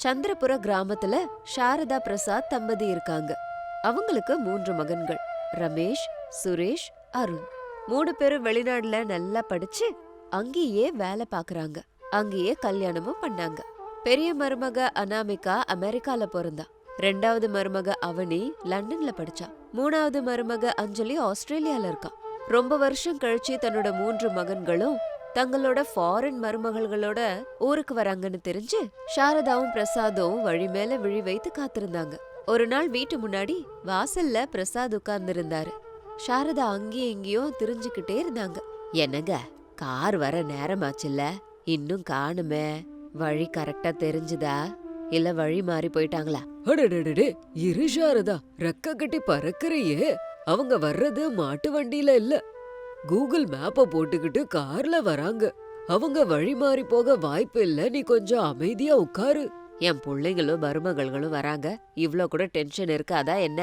சந்திரபுர கிராமத்துல சாரதா பிரசாத் தம்பதி இருக்காங்க. அவங்களுக்கு 3 மகன்கள், ரமேஷ், சுரேஷ், அருண். 3 பேரும் வெளிநாடுல நல்லா படிச்சு அங்கேயே வேலை பாக்குறாங்க. அங்கேயே கல்யாணமும் பண்ணாங்க. பெரிய மருமக அனாமிகா அமெரிக்கால பிறந்தா. 2வது மருமக அவனி லண்டன்ல படிச்சா. 3வது மருமக அஞ்சலி ஆஸ்திரேலியால இருக்கா. ரொம்ப வருஷம் கழிச்சு தன்னோட 3 மகன்களும் தங்களோட ஃபாரின் மருமகள்களோட ஊருக்கு வராங்கன்னு தெரிஞ்சு சாரதாவும் பிரசாதும் வழி மேல விழி வைத்து காத்திருந்தாங்க. ஒரு நாள் வீட்டு முன்னாடி வாசல்ல பிரசாத் உட்கார்ந்து இருந்தாரு. சாரதா அங்கேயும் இங்கேயும் திரிஞ்சுக்கிட்டே இருந்தாங்க. என்னங்க, கார் வர நேரமாச்சுல்ல, இன்னும் காணுமே. வழி கரெக்டா தெரிஞ்சுதா இல்ல வழி மாறி போயிட்டாங்களா? அடடடே, இரு சாரதா, ரெக்க கட்டி பறக்கறியே. அவங்க வர்றது மாட்டு வண்டியில இல்ல, கூகுள் மேப்ப போட்டுக்கிட்டு கார்ல வராங்க. அவங்க வழி மாறி போக வாய்ப்பு இல்ல. நீ கொஞ்சம் அமைதியா உட்காரு. என் பிள்ளைங்களும் மருமகள்களும் வராங்க, இவ்ளோ கூட டென்ஷன் இருக்காதா என்ன?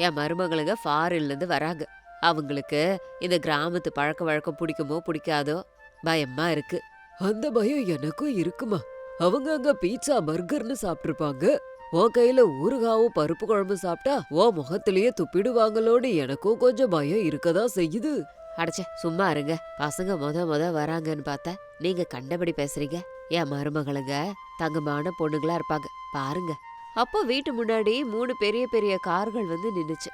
என் மருமகளுங்க ஃபாரின்ல இருந்து வராங்க. அவங்களுக்கு இந்த கிராமத்து பழக்க வழக்கம் பிடிக்குமோ பிடிக்காதோ பயமா இருக்கு. அந்த பயம் எனக்கும் இருக்குமா? அவங்க அங்க பீட்சா பர்கர்னு சாப்பிட்டிருப்பாங்க. உன் கையில ஊறுகாவும் பருப்பு குழம்பு சாப்பிட்டா உன் முகத்திலேயே துப்பிடுவாங்களோன்னு எனக்கும் கொஞ்சம் பயம் இருக்கதான் செய்யுது. அடைச்சே, சும்மா இருங்க. பசங்க முத வராங்கன்னு பார்த்தா நீங்க கண்டபடி பேசுறீங்க. என் மருமகளுங்க தங்கமான பொண்ணுங்களா இருப்பாங்க, பாருங்க. அப்போ வீட்டு முன்னாடி 3 பெரிய பெரிய கார்கள் வந்து நின்னுச்சு.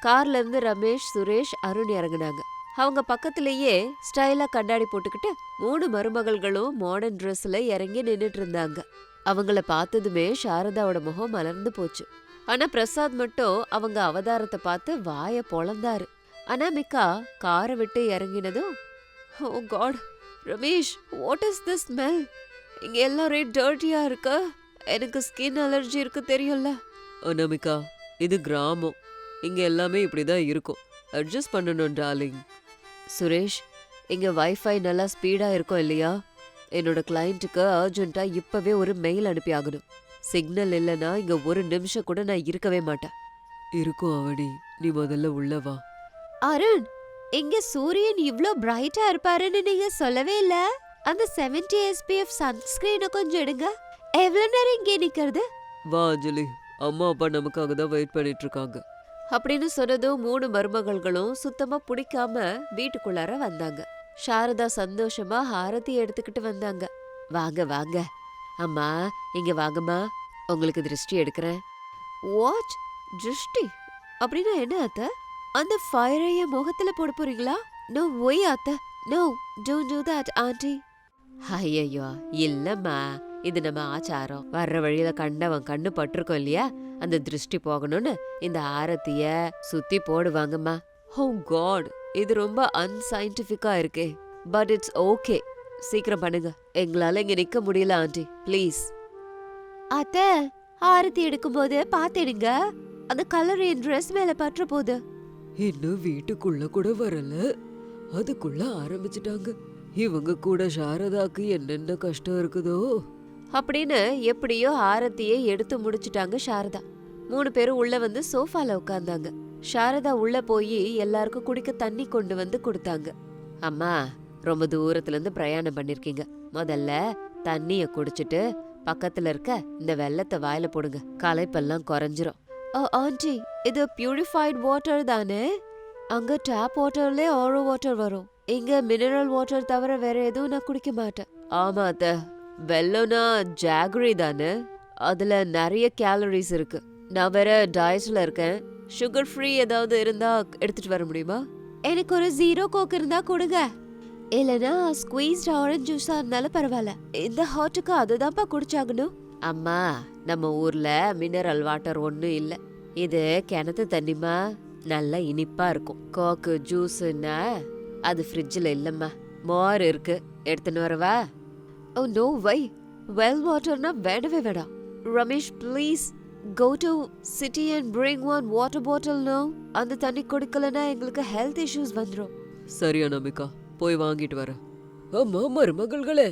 கார்ல இருந்து ரமேஷ், சுரேஷ், அருண் இறங்குனாங்க. அவங்க பக்கத்திலேயே ஸ்டைலா கண்ணாடி போட்டுக்கிட்டு 3 மருமகள்களும் மாடர்ன் ட்ரெஸ்ல இறங்கி நின்னுட்டு இருந்தாங்க. அவங்கள பார்த்ததுமே சாரதாவோட முகம் மலர்ந்து போச்சு. ஆனா பிரசாத் மட்டும் அவங்க அவதாரத்தை பார்த்து வாய பொளந்தாரு. அனாமிகா காரை விட்டு இறங்கினதும், oh God, Ramesh, what is this smell? இங்க எல்லாம் ஒரே டர்ட்டியா இருக்கு. எனக்கு ஸ்கின் அலர்ஜி இருக்கு, தெரியும்ல. அனாமிகா, இது கிராமம், இங்க எல்லாமே இப்படிதான் இருக்கும். அட்ஜஸ்ட் பண்ணணும் டார்லிங். சுரேஷ், இங்க வைஃபை நல்லா ஸ்பீடா இருக்கும் இல்லையா? என்னோட கிளையண்ட்டுக்கு அர்ஜென்ட்டா இப்பவே ஒரு மெயில் அனுப்பி ஆகணும். சிக்னல் இல்லைன்னா இங்க ஒரு நிமிஷம் கூட நான் இருக்கவே மாட்டேன். இருக்கும் அவனி, நீ முதல்ல உள்ள வா. அருண், இங்க சூரியன் இவ்ளோ பிரைட்டா இருப்பாருன்னு நீங்க சொல்லவே இல்ல. அந்த 70 SPF சன்ஸ்கிரீனை கொஞ்சம் எடுங்க. எவ்வளவு நேரம் இங்கே நிக்கிறது? வா அஞ்சலி, அம்மா அப்பா நமக்காக தான் வெயிட் பண்ணிட்டு இருக்காங்க அப்படின்னு சொன்னதும் 3 மருமகள்களும் சுத்தமா பிடிக்காம வீட்டுக்குள்ளார வந்தாங்க. சாரதா சந்தோஷமா ஹாரதி எடுத்துக்கிட்டு வந்தாங்க. வாங்க வாங்க அம்மா, இங்க வாங்கம்மா, உங்களுக்கு திருஷ்டி எடுக்கிறேன். வாட், திருஷ்டி அப்படின்னா என்ன அத்தை? அந்த ஃபயரைய முகத்துல போட போறீங்களா? நோ ஒய் அத்தை, no, don't do that aunty. ஐயோ இல்லம்மா, இது நம்ம ஆச்சாரம். வர்ற வழியில கண்டவன் கண்ணு பட்டிருக்கோம் இல்லையா, அந்த திருஷ்டி போகணும்னு இந்த ஆரத்திய சுத்தி போடுவாங்கம்மா. ஓ காட், இது ரொம்ப அன்சைன்டிஃபிக்கா இருக்கே. பட் இட்ஸ் ஓகே, சீக்கிரம் பண்ணுங்க. எங்களால இங்க நிக்க முடியல ஆண்டி, ப்ளீஸ். அத்தை, ஆரத்தி எடுக்கும்போது பாத்துடுங்க, அந்த கலர் என் ட்ரெஸ் மேல பற்ற போகுது. இன்னும் வீட்டுக்குள்ள கூட வரல, அதுக்குள்ள ஆரம்பிச்சிட்டாங்க. இவங்க கூட சாரதாக்கு என்னென்ன கஷ்டம் இருக்குதோ அப்படின்னு எப்படியோ ஆரத்தியை எடுத்து முடிச்சிட்டாங்க சாரதா. 3 பேரும் உள்ள வந்து சோஃபால உட்கார்ந்தாங்க. சாரதா உள்ள போய் எல்லாருக்கும் குடிக்க தண்ணி கொண்டு வந்து கொடுத்தாங்க. அம்மா, ரொம்ப தூரத்துல இருந்து பிரயாணம் பண்ணிருக்கீங்க, முதல்ல தண்ணிய குடிச்சிட்டு பக்கத்துல இருக்க இந்த வெள்ளத்தை வாயில போடுங்க, களைப்பெல்லாம் குறைஞ்சிரும். ஆண்டி, இது பியூரிஃபைட் வாட்டர் தானே? அங்க டேப் வாட்டர்ல ஆரோ வாட்டர் வரும், இங்க மினரல் வாட்டர் தவிர வேற எதுவும் நான் குடிக்க மாட்டேன். ஆமா அத்தை, வெள்ளம்னா ஜாகரி தானே, அதுல நிறைய கேலரிஸ் இருக்கு. நான் வேற டயட்ல இருக்கேன், சுகர் ஃப்ரீ ஏதாவது இருந்தா எடுத்துட்டு வர முடியுமா? எனக்கு ஒரு 0 கோக் இருந்தா கொடுங்க, இல்லனா ஸ்குவீஸ்ட் ஆரஞ்சு ஜூஸா இருந்தாலும் பரவாயில்ல. இந்த ஹாட்டுக்கு அதுதான்ப்பா குடிச்சாகணும். அம்மா, நம்ம ஊர்ல மினரல் வாட்டர் ஒன்னும் இல்ல, இது கிணத்து தண்ணிமா, நல்லா இனிப்பா இருக்கும். கோக்கு ஜூஸ்னா அது ஃப்ரிட்ஜ்ல இல்லம்மா, மோர் இருக்கு, எடுத்துன்னு வரவா? ஓ நோ வை, வெல் வாட்டர்னா வேண்டவே வேண்டாம். Ramesh, please go to city and bring one water bottle now. அந்த தண்ணி குடிக்கலனா எங்களுக்கு ஹெல்த் இஷ்யூஸ் வந்துரும். சரி அனாமிகா, போய் வாங்கிட்டு வர. அம்மா மருமகள்களே,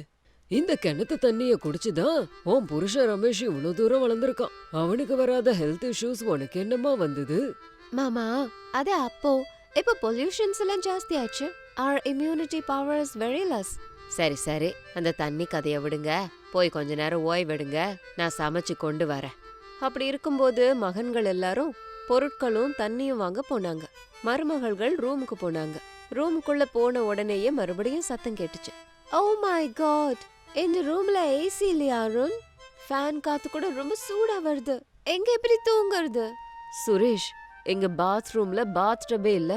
இந்த கிணத்து தண்ணிய குடிச்சுதான் உன் புருஷன் ரமேஷ் இவ்வளவு தூரம் வளர்ந்துருக்கான். அவனுக்கு வராத ஹெல்த் இஷ்யூஸ் உனக்கு என்னமா வந்தது? மாமா, அது அப்போ, இப்ப பொல்யூஷன்ஸ் எல்லாம் ஜாஸ்தி ஆச்சு. our immunity power is very less. சரி சரி, அந்த தண்ணி கதைய விடுங்க. போய் கொஞ்ச நேரம் ஓய்வெடுங்க, நான் சமைச்சு கொண்டு வரேன். அப்படி இருக்கும்போது மகன்கள் எல்லாரும் பொருட்களும் தண்ணியும் வாங்க போனாங்க. மருமகள்கள் ரூமுக்கு போனாங்க. ரூமுக்குள்ள போன உடனேயே மறுபடியும் சத்தம் கேட்டுச்சு. ஓ மை காட், இந்த ரூம்ல ஏசி இல்லையா அருண்? ஃபேன் காத்து கூட ரொம்ப சூடா வருது. எங்க எப்படி தூங்குறது? சுரேஷ், எங்க பாத்ரூம்ல பாத் டப்பே இல்ல,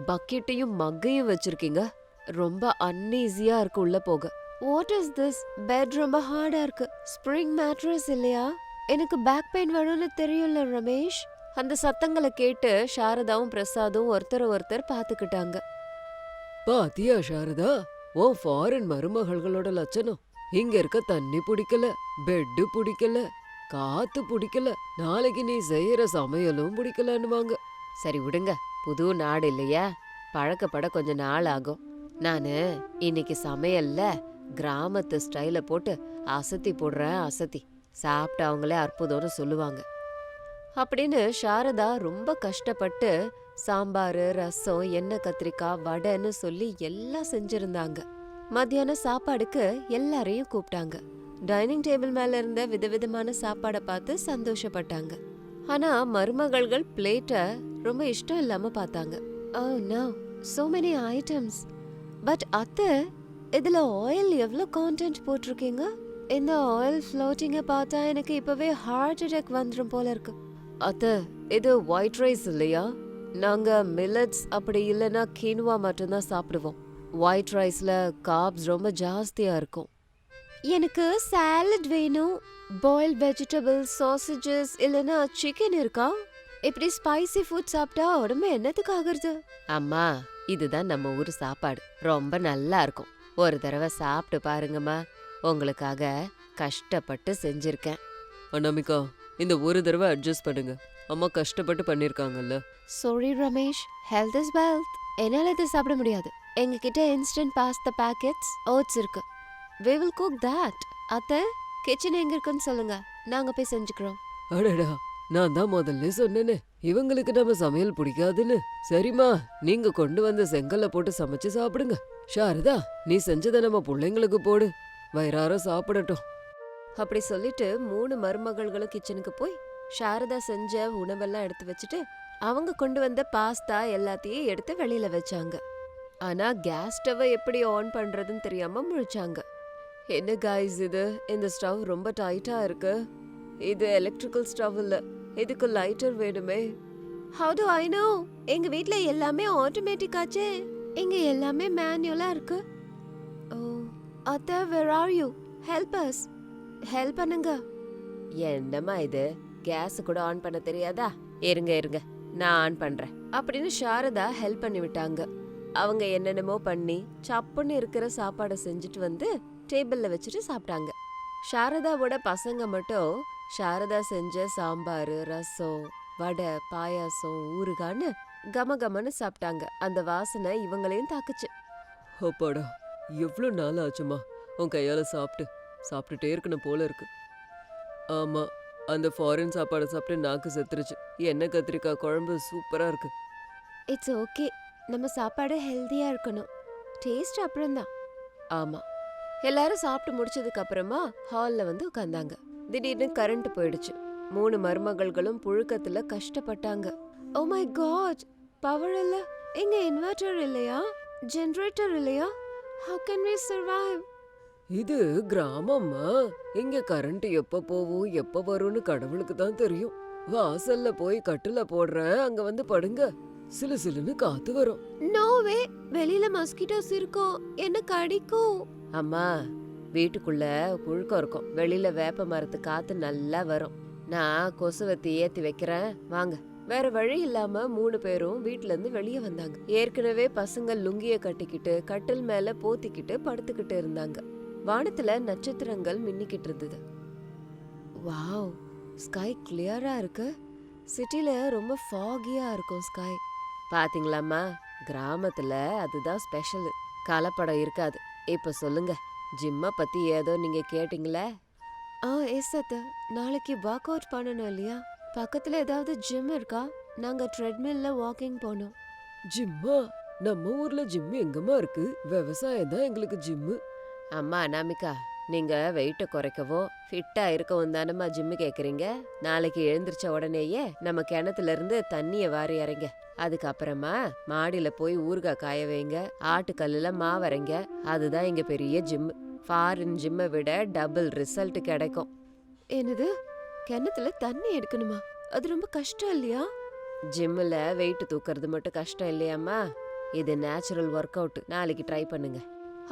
பக்கெட்டையும் மக்கையும் வச்சிருக்கீங்க. ரொம்ப அன்ஈஸியா இருக்கு உள்ள போக. What is this? பெட் ரொம்ப ஹார்டா இருக்கு. ஸ்ப்ரிங் மேட்ரஸ் இல்லையா? எனக்கு பேக் பெயின் வரும்னு தெரியும்ல ரமேஷ். அந்த சத்தங்களை கேட்டு சாரதாவும் பிரசாதும் ஒருத்தர் பாத்துக்கிட்டாங்க. பாத்தியா சாரதா, ஓ ஃபாரின் மருமகள்களோட லட்சணம். இங்க இருக்க தண்ணி பிடிக்கல, பெட்டு பிடிக்கல, காத்து பிடிக்கல, நாளைக்கு நீ செய்யற சமையலும் பிடிக்கலன்னுவாங்க. சரி விடுங்க, புது நாடு இல்லையா, பழக்கப்பட கொஞ்ச நாள் ஆகும். நானு இன்னைக்கு சமையல்ல கிராமத்து ஸ்டைல போட்டு அசத்தி போடுறேன், அசத்தி சாப்பிட்டு அவங்களே அற்புதம்னு சொல்லுவாங்க அப்படின்னு சாரதா ரொம்ப கஷ்டப்பட்டு சாம்பாரு, ரசம், எண்ணெய் கத்திரிக்காய், வடைன்னு சொல்லி எல்லாம் செஞ்சிருந்தாங்க. மத்தியான சாப்பாடுக்கு எல்லாரையும் கூப்பிட்டாங்க. டைனிங் டேபிள் மேல இருந்த விதவிதமான சாப்பாடை பார்த்து சந்தோஷப்பட்டாங்க. ஆனா மருமகள்கள் பிளேட்டை ரொம்ப இஷ்டம் இல்லாம பார்த்தாங்க. Oh no, so many items. But அத்தை, இதுல ஆயில் எவ்வளவு கான்டென்ட் போட்டிருக்கீங்க? இந்த ஆயில் ஃப்ளோட்டிங்க பார்த்தா எனக்கு இப்பவே ஹார்ட் அட்டாக் வந்துடும் போல இருக்கு. அத்தை, இது ஒயிட் ரைஸ் இல்லையா? நாங்க மில்லட்ஸ் அப்படி இல்லைன்னா கீனுவா மட்டும்தான் சாப்பிடுவோம். ஒயிட் ரைஸ்ல கார்ப்ஸ் ரொம்ப ஜாஸ்தியா இருக்கும். எனக்கு சாலட் வேணும். பாயில்ட் வெஜிடபிள்ஸ், சாசேஜஸ் இல்லைன்னா சிக்கன் இருக்கா? இப்படி ஸ்பைசி ஃபுட் சாப்பிட்டா உடம்பு என்னத்துக்கு ஆகுறது? அம்மா, இதுதான் நம்ம ஊர் சாப்பாடு, ரொம்ப நல்லா இருக்கும். ஒரு தடவை சாப்பிட்டு பாருங்கம்மா, உங்களுக்காக கஷ்டப்பட்டு செஞ்சிருக்கேன். அனாமிகா, இந்த ஒரு தடவை அட்ஜஸ்ட் பண்ணுங்க, அம்மா கஷ்டப்பட்டு பண்ணிருக்காங்கல்ல. Sorry Ramesh, health is wealth. என்னால இதை சாப்பிட முடியாது. எங்க கிட்ட இன்ஸ்டன்ட் பாஸ்தா பாக்கெட்ஸ், ஓட்ஸ் இருக்கு. we will cook that. அத்தை, கிச்சன் எங்க இருக்குன்னு சொல்லுங்க, நாங்க போய் செஞ்சுக்கிறோம். அடடா, நான் தான் முதல்ல சொன்னேனே இவங்களுக்கு நம்ம சமையல் பிடிக்காதுன்னு. சரிம்மா, நீங்க கொண்டு வந்த செங்கல்ல போட்டு சமைச்சு சாப்பிடுங்க. சாரதா, நீ செஞ்சதை நம்ம பிள்ளைங்களுக்கு போடு, வயிறார சாப்பிடட்டும். அப்படி சொல்லிட்டு 3 மருமகள்களும் கிச்சனுக்கு போய் சாரதா செஞ்ச உணவெல்லாம் எடுத்து வச்சுட்டு அவங்க கொண்டு வந்த பாஸ்தா எல்லாத்தையும் எடுத்து வெளியில வச்சாங்க. ஆனா கேஸ் ஸ்டவ்வை எப்படி ஆன் பண்றதுன்னு தெரியாம முழிச்சாங்க. என்ன காய்ஸ் இது, இந்த ஸ்டவ் ரொம்ப டைட்டா இருக்கு. இது எலக்ட்ரிக்கல் ஸ்டவ் இல்ல, இதுக்கு லைட்டர் வேணுமே. How do I know? எங்க வீட்ல எல்லாமே ஆட்டோமேட்டிக் ஆச்சே, இங்க எல்லாமே மேனுவலா இருக்கு. ஓ அத்தை, where are you? Help us. Help பண்ணுங்க. என்னம்மா இது, கேஸ் கூட ஆன் பண்ண தெரியாதா? இருங்க நான் ஆன் பண்றேன் அப்படின்னு சாரதா ஹெல்ப் பண்ணி விட்டாங்க. அவங்க என்னென்னமோ பண்ணி சப்புன்னு இருக்கிற சாப்பாடை செஞ்சுட்டு வந்து டேபிள்ல வச்சுட்டு சாப்பிட்டாங்க. சாரதாவோட பசங்க மட்டும் சாரதா செஞ்ச சாம்பாரு, ரசம், வடை, பாயாசம், ஊறுகான்னு கமகமன்னு சாப்பிட்டாங்க. அந்த வாசனை இவங்களையும் தாக்குச்சு. அப்பாடா, எவ்வளோ நாள் ஆச்சுமா உன் கையால சாப்பிட்டுட்டே இருக்கணும் போல இருக்கு. ஆமா, அந்த ஃபாரின் சாப்பாடு சாப்பிட்டு நாக்கு செத்துருச்சு. எண்ணெய் கத்திரிக்காய் குழம்பு சூப்பரா இருக்கு. இட்ஸ் ஓகே, நம்ம சாப்பாடு ஹெல்தியா இருக்கணும், டேஸ்ட் அப்புறம்தான். ஆமா, எல்லாரும் சாப்பிட்டு முடிச்சதுக்கு அப்புறமா ஹால்ல வந்து உட்கார்ந்தாங்க. திடீர்னு கரண்ட் போயிடுச்சு. 3 மருமகள்களும் புழுக்கத்துல கஷ்டப்பட்டாங்க. ஓ மை காட், பவர் இல்ல. எங்க இன்வெர்டர் இல்லையா? ஜெனரேட்டர் இல்லையா? How can we survive? இது கிராமம்மா, இங்க கரண்ட் எப்ப போகும் எப்ப வரும்னு கடவுளுக்கு தான் தெரியும். வாசல்ல போய் கட்டுல போடுறேன், அங்க வந்து படுங்க, சிலு சிலுன்னு காத்து வரும். நோ வே, வெளியில மஸ்கிட்டோஸ் இருக்கும், என்ன கடிக்கும். அம்மா, வீட்டுக்குள்ள புழுக்கம் இருக்கும், வெளியில வேப்ப மரத்து காத்து நல்லா வரும். நான் கொசுவத்தி ஏத்தி வைக்கிறேன் வாங்க. வேற வழி இல்லாம 3 பேரும் வீட்ல இருந்து வெளியே வந்தாங்க. ஏற்கனவே பசங்க லுங்கிய கட்டிக்கிட்டு கட்டில் மேல போத்திக்கிட்டு படுத்துக்கிட்டு இருந்தாங்க. வானத்துல நட்சத்திரங்கள் மின்னிக்கிட்டு இருந்தது. வாவ், ஸ்கை கிளியரா இருக்கு. சிட்டில ரொம்ப ஃபாகியா இருக்கும் ஸ்கை. பாத்தீங்களாம்மா, கிராமத்துல அதுதான் ஸ்பெஷல், கலப்படம் இருக்காது. இப்ப சொல்லுங்க, ஜிம்மை பத்தி ஏதோ நீங்க கேட்டீங்களே? எஸ் அத்தை, நாளைக்கு ஒர்க் அவுட் பண்ணணும் இல்லையா? பக்கத்துல ஏதாவது ஜிம் இருக்கா? நாங்க ட்ரெட்மில்ல வாக்கிங் போனோம். ஜிம்மா? நம்ம ஊர்ல ஜிம் எங்கம்மா இருக்கு? விவசாயம் தான் எங்களுக்கு ஜிம்மு. அம்மா அனாமிகா, நீங்க வெயிட்ட குறைக்கவோ ஃபிட்டா இருக்கவும் தானம்மா ஜிம்மு கேக்குறீங்க. நாளைக்கு எழுந்திருச்ச உடனேயே நம்ம கிணத்துல இருந்து தண்ணிய வாரி இறங்க. அதுக்கப்புறமா மாடியில போய் ஊறுகாய் காய வைங்க, ஆட்டுக்கல்லுல மாவரைங்க. அதுதான் இங்க பெரிய ஜிம். ஃபாரின் ஜிம்மை விட டபுள் ரிசல்ட் கிடைக்கும். என்னது, கிணத்துல தண்ணி எடுக்கணுமா? அது ரொம்ப கஷ்டம் இல்லையா? ஜிம்ல வெயிட் தூக்குறது மட்டும் கஷ்டம் இல்லையாம்மா, இது நேச்சுரல் ஒர்க் அவுட். நாளைக்கு ட்ரை பண்ணுங்க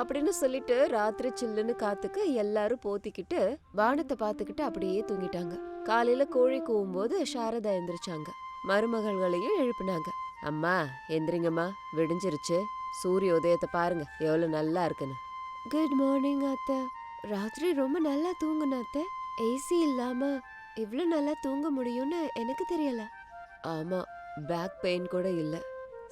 அப்படின்னு சொல்லிட்டு ராத்திரி சில்லுன்னு காத்துக்கு எல்லாரும் போத்திக்கிட்டு வானத்தை பார்த்துக்கிட்டு அப்படியே தூங்கிட்டாங்க. காலையில கோழி கூவும்போது சாரதா எந்திரிச்சாங்க. மருமகள்களையும் எழுப்பினாங்க. அம்மா எந்திரிங்கம்மா, விடிஞ்சிருச்சு. சூரிய உதயத்தை பாருங்க எவ்வளவு நல்லா இருக்குன்னு. குட் மார்னிங் அத்தை. ராத்திரி ரொம்ப நல்லா தூங்குன அத்தை. ஏசி இல்லாம இவ்ளோ நல்லா தூங்க முடியும்னு எனக்கு தெரியல. ஆமா, பேக் பெயின் கூட இல்ல.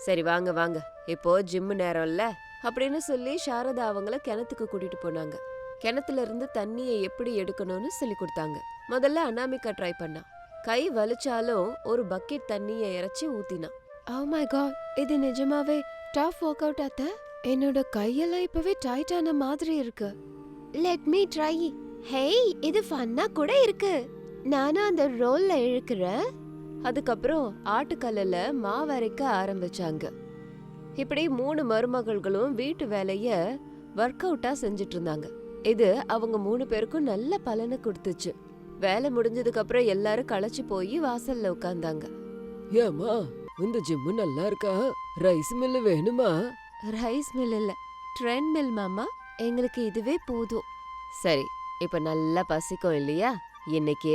சரி வாங்க வாங்க, இப்போ ஜிம் நேரம் இல்ல அப்படின்னு சொல்லி சாரதா அவங்கள கிணத்துக்கு கூட்டிட்டு போனாங்க. கிணத்துல இருந்து தண்ணியை எப்படி எடுக்கணும்னு சொல்லி கொடுத்தாங்க. முதல்ல அனாமிகா ட்ரை பண்ணா. கை வலிச்சாலும் ஒரு பக்கெட் தண்ணியை இறைச்சி ஊத்தினா. Oh my god, இது நிஜமாவே டஃப் ஒர்க் அவுட் அத்தை. என்னோட கையெல்லாம் இப்பவே டைட் ஆன மாதிரி இருக்கு. Let me try. ஹேய், இது ஃபன்னா கூட இருக்கு. நானும் அந்த ரோல்ல இழுக்கிறேன். அதுக்கப்புறம் ஆட்டுக்கல்லுல மாவரைக்க ஆரம்பிச்சாங்க. இப்படி 3 மருமகள்களும் வீட்டு வேலைய ஒர்க் அவுட்டா செஞ்சுட்டு இருந்தாங்க. இது அவங்க 3 பேருக்கும் நல்ல பலனை கொடுத்துச்சு. வேலை முடிஞ்சதுக்கு அப்புறம் எல்லாரும் களைச்சு போய் வாசல்ல உட்கார்ந்தாங்க. ஏமா, இந்த ஜிம்மு நல்லா இருக்கா? ரைஸ் மில்லு வேணுமா? ரைஸ் மில் இல்ல, ட்ரெண்ட் மில் மாமா. எங்களுக்கு இதுவே போதும். சரி, இப்ப நல்லா பசிக்கும் இல்லையா? இன்னைக்கு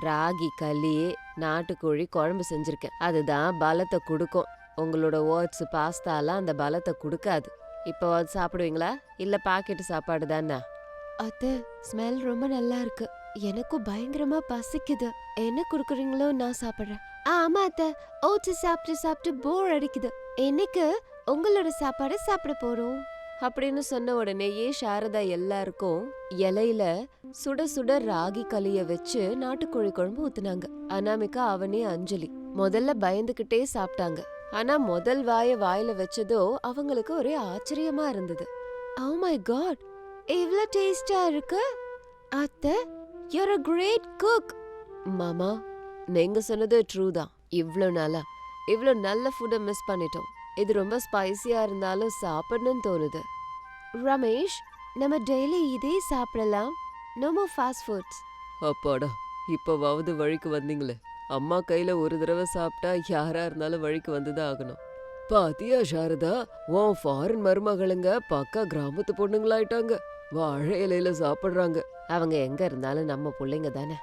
ராகி களி, நாட்டுக்கோழி குழம்பு செஞ்சிருக்கேன். அதுதான் பலத்தை கொடுக்கும். உங்களோட ஓட்ஸ் பாஸ்தாலாம் அந்த பலத்தை கொடுக்காது. இப்போ அது சாப்பிடுவீங்களா இல்ல பாக்கெட் சாப்பாடு தானே? அத்தை, ஸ்மெல் ரொம்ப நல்லா இருக்கு. எனக்கும் பயங்கரமா பசிக்குது. என்ன குடுக்குறீங்களோ நான் சாப்பிடுறேன். ஆமா அத்தை, ஓட்ஸ் சாப்பிட்டு சாப்பிட்டு போர் அடிக்குது. இன்னைக்கு உங்களோட சாப்பாடு சாப்பிட போறோம் அப்படின்னு சொன்ன உடனேயே சாரதா எல்லாருக்கும் இலையில சுட சுட ராகி களிய வச்சு நாட்டுக்கோழி குழம்பு ஊத்துனாங்க. அனாமிகா, அவனே, அஞ்சலி முதல்ல பயந்துகிட்டே சாப்பிட்டாங்க. ஆனா முதல் வாயில வச்சதோ அவங்களுக்கு ஒரே ஆச்சரியமா இருந்தது. Oh my god, இவ்ளோ டேஸ்டா இருக்கு. அத்தை, you're a great cook. மாமா, நீங்க சொன்னது ட்ரூ தான். இவ்ளோ நல்ல ஃபுட்டை மிஸ் பண்ணிட்டோம். இது ரொம்ப ஸ்பைசியா இருந்தாலும் சாப்பிடணும்னு தோணுது. ரமேஷ், நம்ம டெய்லி இதே சாப்பிடலாம். No more fast foods. அப்பாடா, இப்பவாவது வழிக்கு வந்தீங்களே. அம்மா கையில ஒரு தடவை சாப்பிட்டா யாரா இருந்தாலும் வழிக்கு வந்துதான் ஆகணும். பாத்தியா சாரதா, உன் ஃபாரின் மருமகளுங்க பக்கா கிராமத்து பொண்ணுங்களாயிட்டாங்க. வாழை இலையில சாப்பிடுறாங்க. அவங்க எங்க இருந்தாலும் நம்ம பிள்ளைங்க தானே.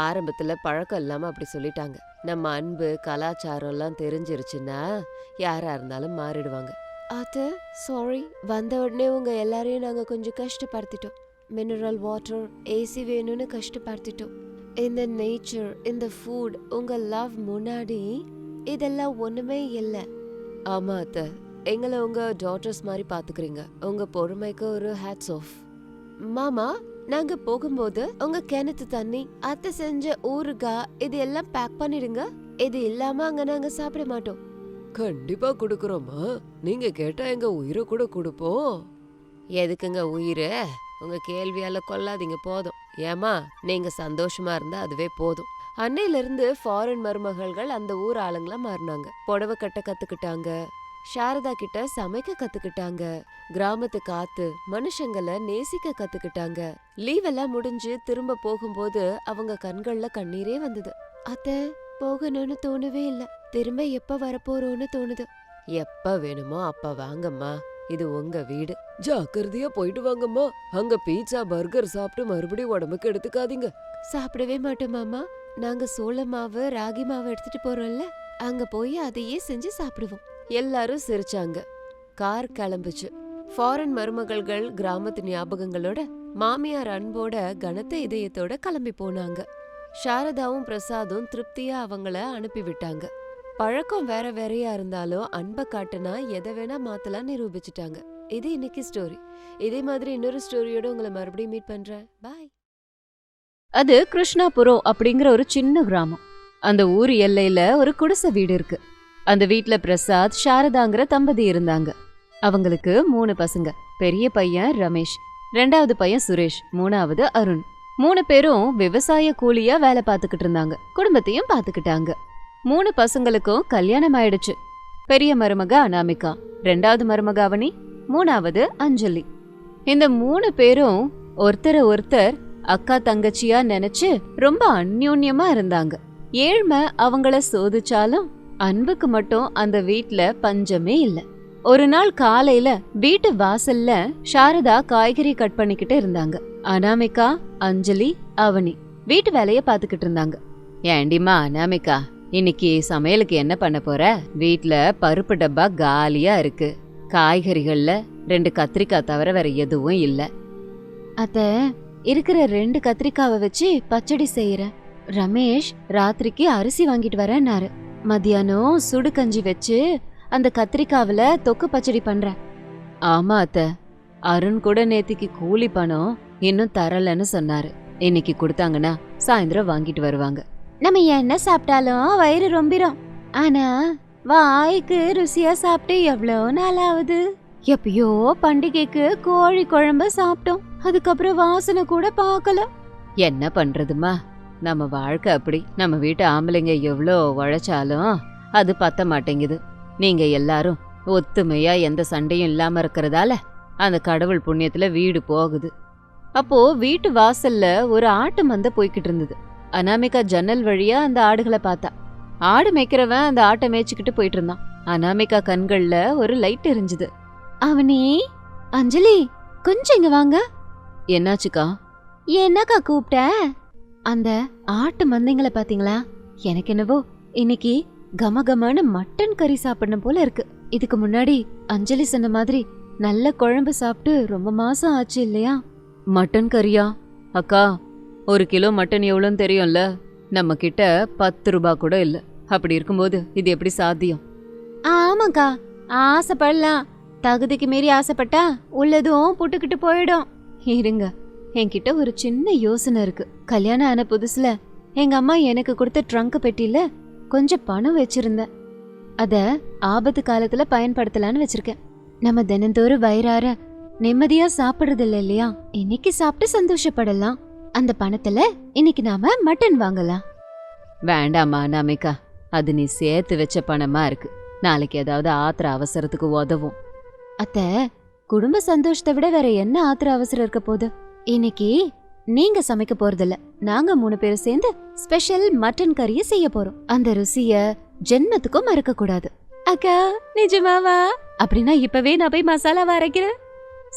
ஆரம்பத்துல பழக்கம் இல்லாம அப்படி சொல்லிட்டாங்க. நம்ம அன்பு கலாச்சாரம் எல்லாம் தெரிஞ்சிருச்சுன்னா யாரா இருந்தாலும் மாறிடுவாங்க. அது சாரி, வந்த உடனே உங்க எல்லாரையும் நாங்க கொஞ்சம் கஷ்டப்படுத்திட்டோம். மினரல் வாட்டர், ஏசி வேணும்னு கஷ்டப்படுத்திட்டோம். இந்த நேச்சர், இந்த ஃபுட், உங்க லவ் முன்னாடி இதெல்லாம் ஒண்ணுமே இல்ல. ஆமா அத்தை, எங்களை உங்க டாட்டர்ஸ் மாதிரி பாத்துக்கிறீங்க. உங்க பொறுமைக்கு ஒரு ஹேட்ஸ் ஆஃப். மாமா, நாங்க போகும்போது உங்க கிணத்து தண்ணி, அத்தை செஞ்ச ஊறுகாய் இது எல்லாம் பேக் பண்ணிடுங்க. இது இல்லாம அங்க நாங்க சாப்பிட மாட்டோம். கண்டிப்பா குடுக்கறோமா. நீங்க கேட்டா எங்க உயிரை கூட கொடுப்போம். எதுக்குங்க உயிரை? உங்க கேள்வியால கொல்லாதீங்க போதும். ஏமா, நீங்க சந்தோஷமா இருந்தா அதுவே போதும். அன்னையில இருந்து ஃபாரின் மருமகள்கள் அந்த ஊர் ஆளுங்களா மாறினாங்க. புடவை கட்ட கத்துக்கிட்டாங்க. சாரதா கிட்ட சமைக்க கத்துக்கிட்டாங்க. கிராமத்து காத்து, மனுஷங்களை நேசிக்க கத்துக்கிட்டாங்க. லீவ் எல்லாம் முடிஞ்சு திரும்ப போகும்போது அவங்க கண்கள்ல கண்ணீரே வந்தது. அத்தை, போகணும்னு தோணவே இல்ல. திரும்ப எப்ப வரப்போறோம்னு தோணுது. எப்ப வேணுமோ அப்ப வாங்கம்மா, இது உங்க வீடு. ஜாக்கிரதையா போயிட்டு வாங்கம்மா. அங்க பீட்சா பர்கர் சாப்பிட்டு மறுபடியும் உடம்புக்கு எடுத்துக்காதீங்க. சாப்பிடவே மாட்டோம் மாமா. நாங்க சோள மாவு, ராகி மாவு எடுத்துட்டு போறோம்ல, அங்க போய் அதையே செஞ்சு சாப்பிடுவோம். எல்லாரும் சிரிச்சாங்க. கார் கிளம்புச்சு. ஃபாரின் மருமகள்கள் கிராமத்து ஞாபகங்களோட, மாமியார் அன்போட, கனத்த இதயத்தோட கிளம்பி போனாங்க. சாரதாவும் பிரசாதும் திருப்தியா அவங்கள அனுப்பி விட்டாங்க. பழக்கம் வேற வேறையா இருந்தாலும் அன்பை காட்டுனா எதை வேணா மாத்தலாம் நிரூபிச்சுட்டாங்க. இது இன்னைக்கு ஸ்டோரி. இதே மாதிரி இன்னொரு ஸ்டோரியோட உங்களை மறுபடியும் மீட் பண்றேன். பாய். அது கிருஷ்ணாபுரம் அப்படிங்கிற ஒரு சின்ன கிராமம். அந்த ஊர் எல்லையில ஒரு குடிசை வீடு இருக்கு. அந்த வீட்ல பிரசாத், சாரதாங்கிற தம்பதி இருந்தாங்க. அவங்களுக்கு 3 பசங்க. பெரிய பையன் ரமேஷ், ரெண்டாவது பையன் சுரேஷ், மூணாவது அருண். 3 பேரும் விவசாய கூலியா வேலை பார்த்துக்கிட்டு இருந்தாங்க. குடும்பத்தையும் பார்த்துக்கிட்டாங்க. 3 பசங்களுக்கும் கல்யாணம் ஆயிடுச்சு. பெரிய மருமக அனாமிகா, 2வது மருமக அவனி, 3வது அஞ்சலி. இந்த 3 பேரும் ஒருத்தரை ஒருத்தர் அக்கா தங்கச்சியா நினைச்சு ரொம்ப அந்யோன்யமா இருந்தாங்க. ஏழ்மை அவங்கள சோதிச்சாலும் அன்புக்கு மட்டும் அந்த வீட்ல பஞ்சமே இல்ல. ஒரு நாள் காலையில வீட்டு வாசல்ல சாரதா காய்கறி கட் பண்ணிக்கிட்டு இருந்தாங்க. அனாமிகா, அஞ்சலி, அவனி வீட்டு வேலைய பாத்துக்கிட்டு இருந்தாங்க. ஏண்டிமா அனாமிகா, இன்னைக்கு சமையலுக்கு என்ன பண்ண போற? வீட்ல பருப்பு டப்பா காலியா இருக்கு. காய்கறிகள்ல 2 கத்திரிக்காய் தவிர வேற எதுவும் இல்ல. அத்த, இருக்கிற 2 கத்திரிக்காவை வச்சு பச்சடி செய்யறேன். ரமேஷ் ராத்திரிக்கு அரிசி வாங்கிட்டு வரேன்னாரு. மத்தியானம் சுடு கஞ்சி வச்சு அந்த கத்திரிக்காவில தொக்கு பச்சடி பண்றேன். ஆமா அத்த, அருண் கூட நேத்திக்கு கூலி பணம் இன்னும் தரலன்னு சொன்னாரு. இன்னைக்கு கொடுத்தாங்கன்னா சாயந்தரம் வாங்கிட்டு வருவாங்க. நம்ம என்ன சாப்பிட்டாலும் வயிறு ரொம்பிரும். ஆனா வாய்க்கு ருசியா சாப்பிட்டு எவ்வளோ நாள் ஆகுது. எப்பயோ பண்டிகைக்கு கோழி குழம்பு சாப்பிட்டோம். அதுக்கப்புறம் வாசனை கூட பார்க்கல. என்ன பண்றதுமா, நம்ம வாழ்க்கை அப்படி. நம்ம வீட்டு ஆம்பளைங்க எவ்வளோ உழைச்சாலும் அது பத்த மாட்டேங்குது. நீங்க எல்லாரும் ஒத்துமையா எந்த சண்டையும் இல்லாம இருக்கிறதால அந்த கடவுள் புண்ணியத்துல வீடு போகுது. அப்போ வீட்டு வாசல்ல ஒரு ஆட்டு மந்தை போய்கிட்டு இருந்தது. அனாமிகா ஜன்னல் வழியா அந்த ஆடுகளை பார்த்தா. ஆடு மேய்க்கிறவன் அந்த ஆட்டை மேய்ச்சிக்கிட்டு போயிட்டு இருந்தான். அனாமிகா கண்கள்ல ஒரு லைட் எரிஞ்சுது. அவனே, அஞ்சலி, கொஞ்சம் இங்க வாங்க. என்னாச்சுக்கா? என்னக்கா கூப்பிட்ட? அந்த ஆட்டு மந்தைங்களை பாத்தீங்களா? எனக்கு என்னவோ இன்னைக்கு கமகமான மட்டன் கறி சாப்பிடணும் போல இருக்கு. இதுக்கு முன்னாடி அஞ்சலி சொன்ன மாதிரி நல்ல குழம்பு சாப்பிட்டு ரொம்ப மாசம் ஆச்சு இல்லையா? மட்டன் கறியா? அக்கா, 1 கிலோ மட்டன் எவ்வளோன்னு தெரியும்ல. நம்ம கிட்ட 10 ரூபாய் கூட இல்ல. அப்படி இருக்கும்போது இது எப்படி சாத்தியம்? ஆமாக்கா, ஆசைப்படலாம். தகுதிக்கு மீறி ஆசைப்பட்டா உள்ளதும் புட்டுக்கிட்டு போயிடும். இருங்க, என்கிட்ட ஒரு சின்ன யோசனை இருக்கு. கல்யாணம் ஆன புதுசுல எங்க அம்மா எனக்கு கொடுத்த ட்ரங்க் பெட்டியில கொஞ்சம் பணம் வச்சிருந்தேன். அத ஆபத்து காலத்துல பயன்படுத்தலான்னு வச்சிருக்கேன். நம்ம தினந்தோறும் வயிறார நிம்மதியா சாப்பிடுறது இல்ல இல்லையா? இன்னைக்கு சாப்பிட்டு சந்தோஷப்படலாம். அந்த பணத்துல இன்னைக்கு நாம மட்டன் வாங்கலாம். வேண்டாமா அனாமிகா, அது நீ சேர்த்து வச்ச பணமா இருக்கு. நாளைக்கு ஏதாவது ஆத்திர அவசரத்துக்கு உதவும். அத்த, குடும்ப சந்தோஷத்தை விட வேற என்ன ஆத்திர அவசரம் இருக்க போகுது? இன்னைக்கு நீங்க சமைக்க போறதில்ல, நாங்க 3 பேரும் சேர்ந்து ஸ்பெஷல் மட்டன் கறிய செய்ய போறோம். அந்த ருசிய ஜென்மத்துக்கும் மறக்க கூடாது. அக்கா, நிஜமாவா? அப்படின்னா இப்பவே நான் போய் மசாலா அரைக்கிறேன்.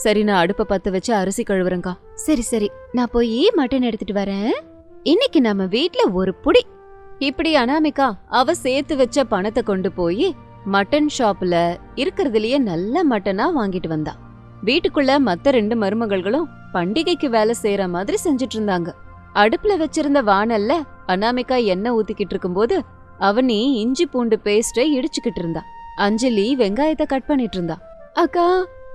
சரி, நான் அடுப்ப பத்த வச்சு அரிசி கழுவுறேங்கா. சரி சரி, நான் போய் மட்டன் எடுத்துட்டு வரேன். இன்னைக்கு நம்ம வீட்ல ஒரு புடி. இப்படி அனாமிகா அவ சேர்த்து வச்ச பணத்தை கொண்டு போய் மட்டன் ஷாப்ல இருக்கிறதுலயே நல்ல மட்டனா வாங்கிட்டு வந்தா. வீட்டுக்குள்ள மத்த 2 மருமகள்களும் பண்டிகைக்கு வேலை செய்யற மாதிரி செஞ்சுட்டு இருந்தாங்க. அடுப்புல வச்சிருந்த வாணல்ல அனாமிகா எண்ணெய் ஊத்திக்கிட்டு இருக்கும்போது அவனி இஞ்சி பூண்டு பேஸ்ட இடிச்சுக்கிட்டு இருந்தா. அஞ்சலி வெங்காயத்தை கட் பண்ணிட்டு இருந்தா. அக்கா,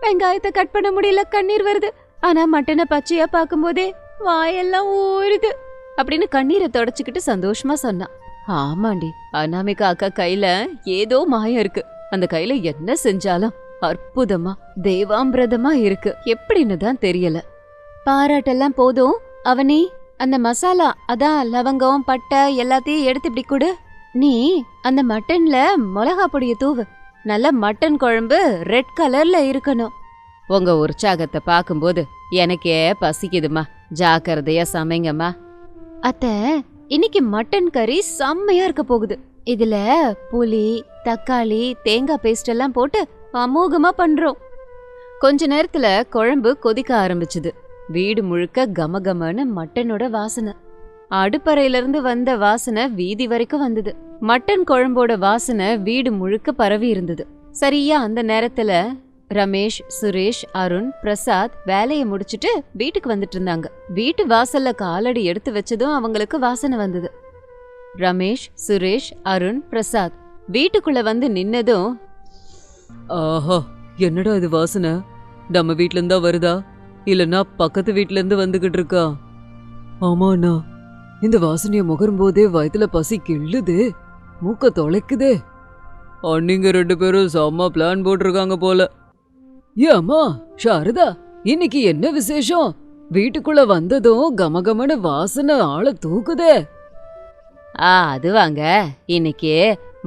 வெங்காயத்தை கட் பண்ண முடியல, கண்ணீர் வருது. ஆனா மட்டனை பச்சையா பாக்கும்போதே வாயெல்லாம் ஊறுது அப்படின்னு கண்ணீரை தொடச்சுக்கிட்டு சந்தோஷமா சொன்னான். ஆமாண்டி, அனாமிகா அக்கா கையில ஏதோ மாயம் இருக்கு. அந்த கையில என்ன செஞ்சாலும் அற்புதமா தேவாம்பிரதமா இருக்கு. எப்படின்னு தான் தெரியல. பாராட்டெல்லாம் போதும். அவனி, அந்த மசாலா, அதான் லவங்கம் பட்டை எல்லாத்தையும் எடுத்து இப்படி கொடு. நீ அந்த மட்டன்ல மிளகா பொடிய தூவு. நல்ல மட்டன் குழம்பு ரெட் கலர்ல இருக்கணும். உங்க உற்சாகத்தை பாக்கும்போது எனக்கே பசிக்குதுமா. ஜாக்கிரதையா சமைங்கம்மா. அத்த, இன்னைக்கு மட்டன் கறி செம்மையா இருக்க போகுது. இதுல புளி, தக்காளி, தேங்காய் பேஸ்ட் எல்லாம் போட்டு அமோகமா பண்றோம். கொஞ்ச நேரத்துல குழம்பு கொதிக்க ஆரம்பிச்சுது. வீடு முழுக்க கமகமன்னு மட்டனோட வாசனை. அடுப்பறையில இருந்து வந்த வாசனை வீதி வரைக்கும் வந்தது. மட்டன் குழம்போட வாசனை வீடு முழுக்க பரவி இருந்தது. சரியா அந்த நேரத்துல ரமேஷ், சுரேஷ், அருண், பிரசாத் வேலையை முடிச்சிட்டு வீட்டுக்கு வந்துட்டு இருந்தாங்க. வீட்டு வாசல்ல காலடி எடுத்து வச்சதும் அவங்களுக்கு வாசனை வந்தது. ரமேஷ், சுரேஷ், அருண், பிரசாத் வீட்டுக்குள்ள வந்து நின்னதும், ஆஹா, என்னடா இது வாசனை? நம்ம வீட்ல இருந்தா வருதா இல்லனா பக்கத்து வீட்ல இருந்து வந்துகிட்டு இருக்கா? ஆமாண்ணா, இந்த வாசனைய முகரும் போதே வயித்துல பசி கிள்ளுது, மூக்க தொலைக்குதே. அன்னிங்க 2 பேரும் செம்ம பிளான் போட்டிருக்காங்க போல. ஏ அம்மா, சாரதா, இன்னைக்கு என்ன விசேஷம்? வீட்டுக்குள்ள வந்ததும் கமகமன வாசனை ஆள தூக்குதே. அது வாங்க, இன்னைக்கு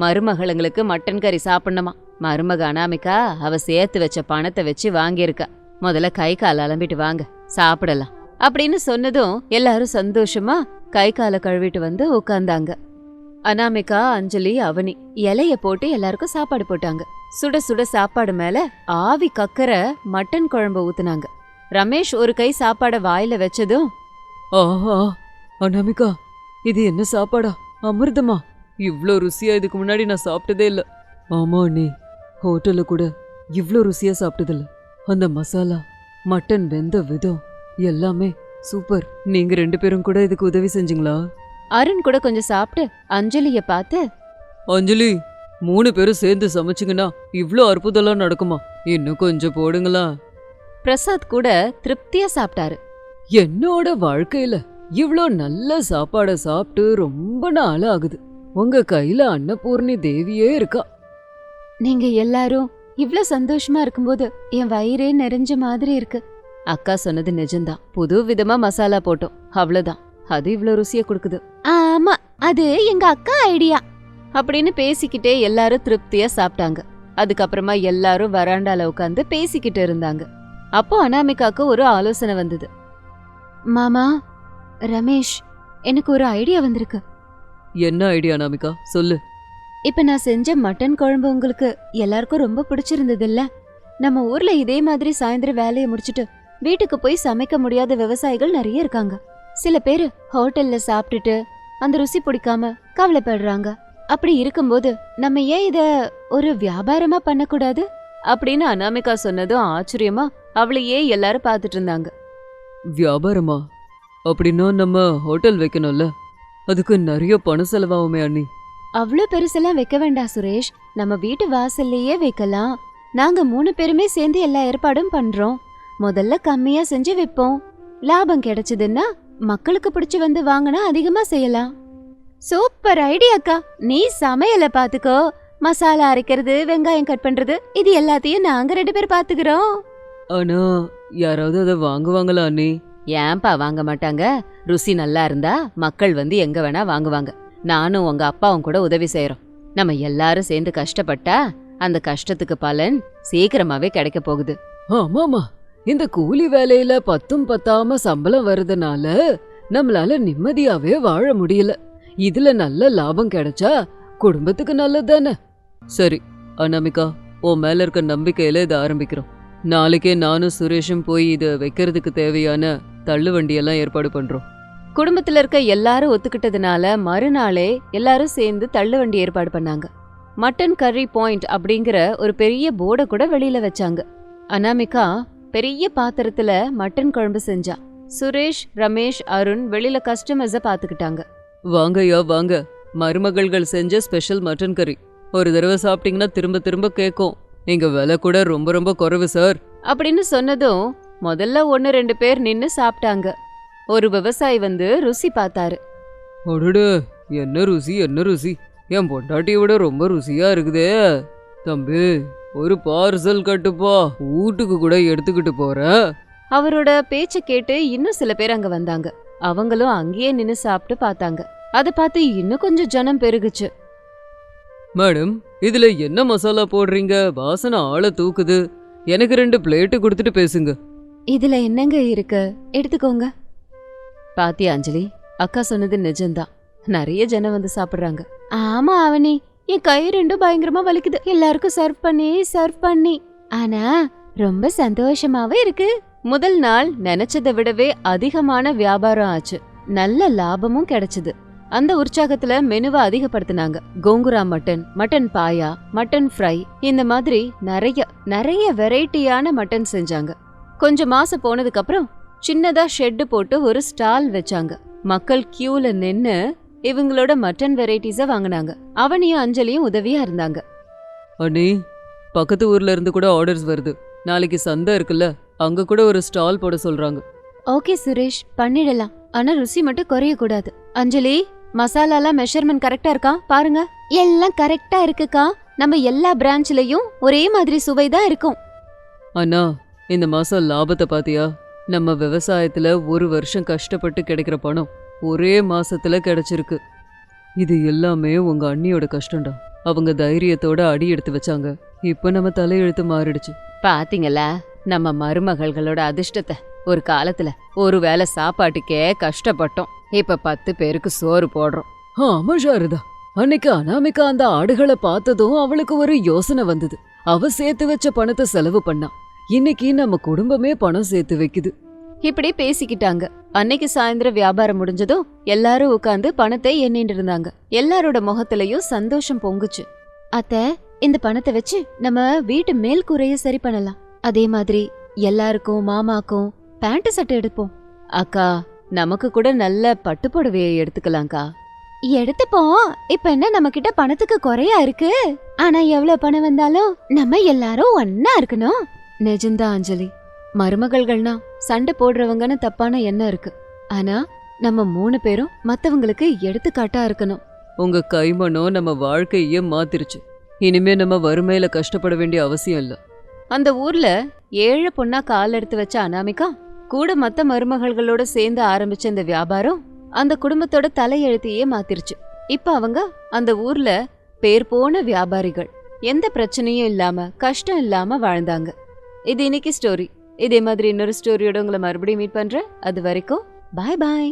மருமகளுங்களுக்கு மட்டன் கறி சாப்பிடணுமா. மருமக அனாமிகா அவ சேர்த்து வச்ச பணத்தை வச்சு வாங்கியிருக்கா. முதல்ல கை கால் அலம்பிட்டு வாங்க, சாப்பிடலாம் அப்படின்னு சொன்னதும் எல்லாரும் சந்தோஷமா கை காலை கழுவிட்டு வந்து உட்கார்ந்தாங்க. அனாமிகா, அஞ்சலி, அவனி இலைய போட்டு எல்லாருக்கும் சாப்பாடு போட்டாங்க. சுட சுட சாப்பாடு மேல ஆவி கக்கற மட்டன் குழம்பு ஊத்துனாங்க. ரமேஷ் ஒரு கை சாப்பாட வாயில வச்சதும், ஆஹா அனாமிகா, இது என்ன சாப்பாடா? அமிர்தமா? இவ்ளோ ருசியா இதுக்கு முன்னாடி நான் சாப்பிட்டதே இல்ல. ஆமா அண்ணி, ஹோட்டல்ல கூட இவ்ளோ ருசியா சாப்பிட்டதில்ல. அந்த மசாலா, மட்டன் வெந்த விதம் எல்லாமே சூப்பர். நீங்க 2 பேரும் கூட இதுக்கு உதவி செஞ்சீங்களா? அருண் கூட கொஞ்சம் சாப்பிட்டு அஞ்சலிய பார்த்து, அஞ்சலி, 3 பேரும் சேர்ந்து சமைச்சிங்கன்னா இவ்ளோ அற்புதம்லாம் நடக்குமா? இன்னும் கொஞ்சம் போடுங்களா. பிரசாத் கூட திருப்தியா சாப்பிட்டாரு. என்னோட வாழ்க்கையில இவ்ளோ நல்ல சாப்பாட சாப்பிட்டு ரொம்ப நாள் ஆகுது. உங்க கையில அன்னபூர்ணி தேவியே இருக்கா. நீங்க எல்லாரும் இவ்ளோ சந்தோஷமா இருக்கும்போது என் வயிறே நிறைஞ்ச மாதிரி இருக்கு. அக்கா சொன்னது நிஜம்தான். புது விதமா மசாலா போட்டோம், அவ்வளவுதான். அது இவ்ளோ ருசிய கொடுக்குது. ஆமா, அது எங்க அக்கா ஐடியா அப்படின்னு பேசிக்கிட்டே எல்லாரும் திருப்தியா சாப்பிட்டாங்க. அதுக்கப்புறமா எல்லாரும் வராண்டால உட்காந்து பேசிக்கிட்டு இருந்தாங்க. அப்போ அனாமிகாக்கு ஒரு ஆலோசனை வந்தது. மாமா, ரமேஷ், எனக்கு ஒரு ஐடியா வந்திருக்கு. என்ன ஐடியா அனாமிகா, சொல்லு. இப்ப நான் செஞ்ச மட்டன் குழம்பு உங்களுக்கு எல்லாருக்கும் ரொம்ப பிடிச்சிருந்ததுல்ல? நம்ம ஊர்ல இதே மாதிரி சாயந்தரம் வேலையை முடிச்சிட்டு வீட்டுக்கு போய் சமைக்க முடியாத விவசாயிகள் நிறைய இருக்காங்க. சில பேரு ஹோட்டல்ல சாப்பிட்டுட்டு அந்த ருசி பிடிக்காம கவலைப்படுறாங்க. அப்படி இருக்கும்போது நம்ம ஏன் இத ஒரு வியாபாரமா பண்ணக்கூடாது அப்படின்னு அனாமிகா சொன்னதும் ஆச்சரியமா அவளையே எல்லாரும் பார்த்துட்டு இருந்தாங்க. வியாபாரமா? அப்படின்னா நம்ம ஹோட்டல் வைக்கணும்ல, அதுக்கு நிறைய பணம் செலவாகுமே அண்ணி. அவ்ளோ பெருசெல்லாம் வைக்க வேண்டாம் சுரேஷ், நம்ம வீட்டு வாசல்லையே வைக்கலாம். நாங்க 3 பேருமே சேர்ந்து எல்லா ஏற்பாடும் பண்றோம். முதல்ல கம்மியா செஞ்சு விற்போம். லாபம் கிடைச்சதுன்னா மக்களுக்கு பிடிச்சு வந்து வாங்கினா அதிகமா செய்யலாம். சூப்பர் ஐடியாக்கா. நீ சமையல பாத்துக்கோ, மசாலா அரைக்கிறது, வெங்காயம் கட் பண்றது, இது எல்லாத்தையும் நாங்க 2 பேர் பாத்துக்கிறோம். ஆனா யாராவது அதை வாங்குவாங்களா அண்ணி? ஏன்பா வாங்க மாட்டாங்க? ருசி நல்லா இருந்தா மக்கள் வந்து எங்க வேணா வாங்குவாங்க. நானும் உங்க அப்பாவும் கூட உதவி செய்யறோம். நம்ம எல்லாரும் சேர்ந்து கஷ்டப்பட்டா அந்த கஷ்டத்துக்கு பலன் சீக்கிரமாவே கிடைக்க போகுது. ஆமாமா, இந்த கூலி வேலையில பத்தும் பத்தாம சம்பளம் வருதுனால நம்மளால நிம்மதியாவே வாழ முடியல. இதுல நல்ல லாபம் கிடைச்சா குடும்பத்துக்கு நல்லதுதானே. சரி அனாமிகா, உன் மேல இருக்க நம்பிக்கையில இதை ஆரம்பிக்கிறோம். நாளைக்கே நானும் சுரேஷும் போய் இதை வைக்கிறதுக்கு தேவையான தள்ளு வண்டியெல்லாம் ஏற்பாடு பண்றோம். குடும்பத்துல இருக்க எல்லாரும் ஒத்துக்கிட்டதுனால மறுநாளே எல்லாரும் சேர்ந்து தள்ளு வண்டி ஏற்பாடு பண்ணாங்க. மட்டன் கர்ரி பாயிண்ட் அப்படிங்கிற ஒரு பெரிய போர்டை கூட வெளியில வச்சாங்க. அனாமிகா பெரிய பாத்திரத்துல மட்டன் குழம்பு செஞ்சா. சுரேஷ், ரமேஷ், அருண் வெளியில கஸ்டமர்ஸ பாத்துக்கிட்டாங்க. வாங்கய்யா வாங்க, மருமகள்கள் செஞ்ச ஸ்பெஷல் மட்டன் கறி. ஒரு தடவை சாப்பிட்டீங்கன்னா திரும்ப திரும்ப கேட்கும். நீங்க விலை கூட ரொம்ப ரொம்ப குறைவு சார் அப்படின்னு சொன்னதும் முதல்ல 1-2 பேர் நின்னு சாப்பிட்டாங்க. ஒரு விவசாயி வந்து ருசி பார்த்தாரு. அடடே, என்ன ருசி என்ன ருசி, என் பொண்டாட்டியை விட ரொம்ப ருசியா இருக்குதே. தம்பி, ஒரு பார்சல் கட்டுப்பா, வீட்டுக்கு கூட எடுத்துக்கிட்டு போறேன். அவரோட பேச்ச கேட்டு இன்னும் சில பேர் அங்க வந்தாங்க. அவங்களும் அங்கேயே நின்னு சாப்பிட்டு பார்த்தாங்க. அதை பார்த்து இன்னும் கொஞ்சம் ஜனம் பெருகுச்சு. மேடம், இதுல என்ன மசாலா போடுறீங்க? வாசனை ஆள தூக்குது. எனக்கு 2 பிளேட்டு கொடுத்துட்டு பேசுங்க. இதுல என்னங்க இருக்கு, எடுத்துக்கோங்க. பாத்தியா அஞ்சலி, அக்கா சொன்னது நிஜம்தான். நிறைய ஜனம் வந்து சாப்பிடுறாங்க. ஆமா அவனி, என் கை 2 பயங்கரமா வலிக்குது எல்லாருக்கும் சர்வ் பண்ணி. ஆனா ரொம்ப சந்தோஷமாவே இருக்கு. முதல் நாள் நினைச்சதை விடவே அதிகமான வியாபாரம் ஆச்சு. நல்ல லாபமும் கிடைச்சது. அந்த உற்சாகத்துல மெனுவை அதிகப்படுத்தினாங்க. கோங்குரா மட்டன், மட்டன் பாயா, மட்டன் ஃப்ரை, இந்த மாதிரி நிறைய வெரைட்டியான மட்டன் செஞ்சாங்க. கொஞ்சம் மாசம் போனதுக்கு அப்புறம் சின்னதா ஷெட் போட்டு ஒரு ஸ்டால் வச்சாங்க. மக்கள் கியூல நின்னு இவங்களோட மட்டன் வெரைட்டிஸ வாங்கினாங்க. அவனியும் அஞ்சலியும் உதவியா இருந்தாங்க. அண்ணி, பக்கத்து ஊர்ல இருந்து கூட ஆர்டர்ஸ் வருது. நாளைக்கு சந்தை இருக்குல்ல, அங்க கூட ஒரு ஸ்டால் போட சொல்றாங்க. ஓகே சுரேஷ், பண்ணிடலாம். ஆனா ருசி மட்டும் குறைய கூடாது. அஞ்சலி, மசாலாலாம் மெஷர்மெண்ட் கரெக்டா இருக்கா பாருங்க. எல்லாம் கரெக்டா இருக்குக்கா. நம்ம எல்லா பிரான்ச்லயும் ஒரே மாதிரி சுவைதான் இருக்கும். அண்ணா, இந்த மாசம் லாபத்தை பாத்தியா? நம்ம விவசாயத்துல ஒரு வருஷம் கஷ்டப்பட்டு கிடைக்கிற பணம் ஒரே மாசத்துல கிடைச்சிருக்கு. இது எல்லாமே உங்க அண்ணியோட கஷ்டம்டா. அவங்க தைரியத்தோட அடி எடுத்து வச்சாங்க. இப்ப நம்ம தலையெழுத்து மாறிடுச்சு. பாத்தீங்களா நம்ம மருமகள்களோட அதிர்ஷ்டத்தை? ஒரு காலத்துல ஒரு வேளை சாப்பாட்டுக்கே கஷ்டப்பட்டோம், இப்ப 10 பேருக்கு சோறு போடுறோம். ஆமா சாரதா, அன்னைக்கு அனாமிகா அந்த ஆடுகளை பார்த்ததும் அவளுக்கு ஒரு யோசனை வந்தது. அவ சேர்த்து வச்ச பணத்தை செலவு பண்ணா. இன்னைக்கு நம்ம குடும்பமே பணம் சேர்த்து வைக்குது. இப்படி பேசிக்கிட்டாங்க. அன்னைக்கு சாயந்தரம் வியாபாரம் முடிஞ்சதும் எல்லாரும் உட்கார்ந்து பணத்தை எண்ணிட்டு இருந்தாங்க. எல்லாரோட முகத்திலயும் சந்தோஷம் பொங்குச்சு. அத்தை, இந்த பணத்தை வச்சு நம்ம வீட்டு மேல் கூரைய சரி பண்ணலாம். அதே மாதிரி எல்லாருக்கும் மாமாக்கும் பேண்ட் சட்டை எடுப்போம். அக்கா, நமக்கு கூட நல்ல பட்டு புடவையை எடுத்துக்கலாம்க்கா. எடுத்துப்போம். இப்ப என்ன நம்ம கிட்ட பணத்துக்கு குறையா இருக்கு? ஆனா எவ்வளவு பணம் வந்தாலும் நம்ம எல்லாரும் ஒன்னா இருக்கணும். நிஜம்தான் அஞ்சலி, மருமகள்கள்னா சண்டை போடுறவங்கன்னு தப்பான எண்ணம் இருக்கு. ஆனா நம்ம 3 பேரும் மத்தவங்களுக்கு எடுத்துக்காட்டா இருக்கணும். உங்க கைமணம் நம்ம வாழ்க்கையே மாத்திருச்சு. இனிமே நம்ம வறுமையில கஷ்டப்பட வேண்டிய அவசியம் இல்ல. அந்த ஊர்ல ஏழை பொண்ணா கால் எடுத்து வச்ச அனாமிகா கூட மத்த மருமகள்களோட சேர்ந்து ஆரம்பிச்ச இந்த வியாபாரம் அந்த குடும்பத்தோட தலையெழுத்தையே மாத்திருச்சு. இப்ப அவங்க அந்த ஊர்ல பேர் போன வியாபாரிகள். எந்த பிரச்சனையும் இல்லாம கஷ்டம் இல்லாம வாழ்ந்தாங்க. இது இன்னைக்கு ஸ்டோரி. இதே மாதிரி இன்னொரு ஸ்டோரியோட உங்களை மறுபடியும் மீட் பண்றேன். அது வரைக்கும் பாய் பாய்.